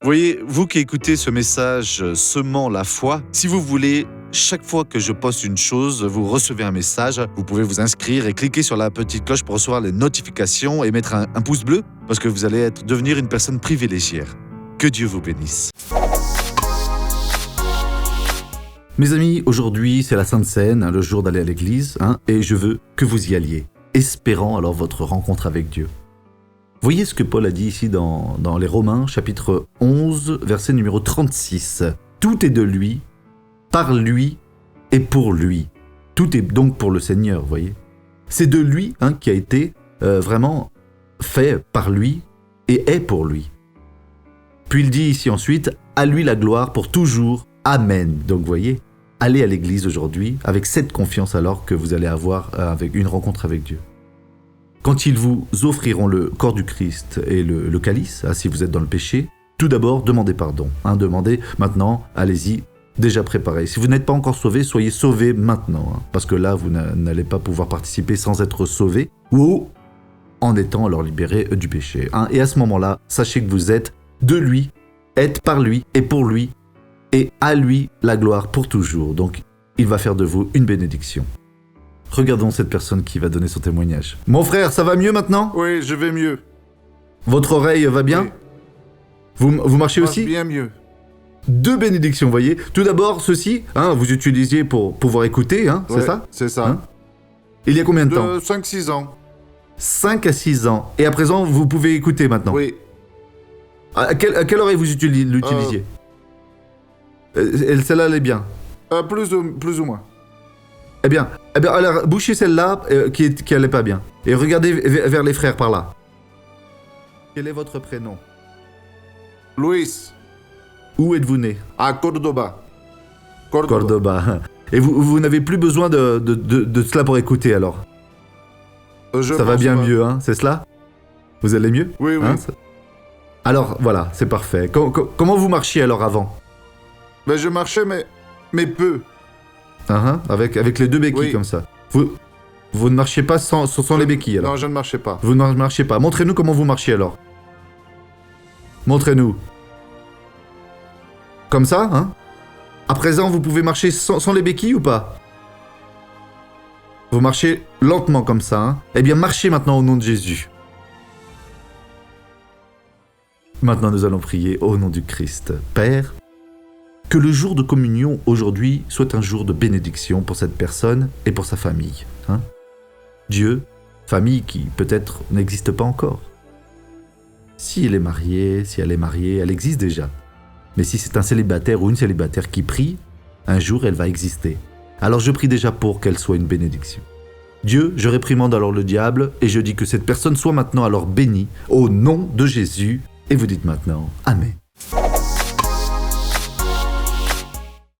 Voyez, vous qui écoutez ce message semant la foi, si vous voulez, chaque fois que je poste une chose, vous recevez un message, vous pouvez vous inscrire et cliquer sur la petite cloche pour recevoir les notifications et mettre un pouce bleu parce que vous allez devenir une personne privilégiée. Que Dieu vous bénisse. Mes amis, aujourd'hui c'est la Sainte Seine, le jour d'aller à l'église, et je veux que vous y alliez, espérant alors votre rencontre avec Dieu. Voyez ce que Paul a dit ici dans les Romains, chapitre 11, verset numéro 36. Tout est de lui, par lui et pour lui. Tout est donc pour le Seigneur, voyez. C'est de lui qui a été vraiment fait par lui et est pour lui. Puis il dit ici ensuite, à lui la gloire pour toujours, Amen. Donc voyez, allez à l'église aujourd'hui avec cette confiance alors que vous allez avoir avec une rencontre avec Dieu. Quand ils vous offriront le corps du Christ et le calice, si vous êtes dans le péché, tout d'abord, demandez pardon. Demandez maintenant, allez-y, déjà préparé. Si vous n'êtes pas encore sauvé, soyez sauvés maintenant. Parce que là, vous n'allez pas pouvoir participer sans être sauvé ou en étant alors libéré du péché. Et à ce moment-là, sachez que vous êtes de lui, êtes par lui et pour lui, et à lui la gloire pour toujours. Donc, il va faire de vous une bénédiction. Regardons cette personne qui va donner son témoignage. Mon frère, ça va mieux maintenant ? Oui, je vais mieux. Votre oreille va bien ? Oui. Vous marchez aussi ? Bien mieux. Deux bénédictions, voyez. Tout d'abord, ceci, vous utilisiez pour pouvoir écouter, c'est Ouais, ça ? C'est ça. Il y a combien de temps ? 5-6 ans. 5 à 6 ans. Et à présent, vous pouvez écouter maintenant ? Oui. À quelle oreille vous l'utilisiez ? Celle-là, elle est bien. Plus ou moins. Eh bien, alors, bouchez celle-là qui allait pas bien. Et regardez vers les frères par là. Quel est votre prénom ? Luis, Où êtes-vous né ? à Cordoba. Cordoba. Et vous n'avez plus besoin de cela pour écouter alors ? Ça va bien mieux, c'est cela ? Vous allez mieux ? Oui. Alors, voilà, c'est parfait. Comment vous marchiez alors avant ? Ben, je marchais, mais peu. Avec les deux béquilles comme ça. Vous ne marchiez pas sans les béquilles alors ? Non, je ne marchais pas. Vous ne marchiez pas. Montrez-nous comment vous marchiez alors. Montrez-nous. Comme ça, À présent, vous pouvez marcher sans les béquilles ou pas ? Vous marchez lentement comme ça, Eh bien, marchez maintenant au nom de Jésus. Maintenant, nous allons prier au nom du Christ. Père, que le jour de communion aujourd'hui soit un jour de bénédiction pour cette personne et pour sa famille. Dieu, famille qui peut-être n'existe pas encore. Si elle est mariée, elle existe déjà. Mais si c'est un célibataire ou une célibataire qui prie, un jour elle va exister. Alors je prie déjà pour qu'elle soit une bénédiction. Dieu, je réprimande alors le diable et je dis que cette personne soit maintenant alors bénie au nom de Jésus. Et vous dites maintenant, Amen.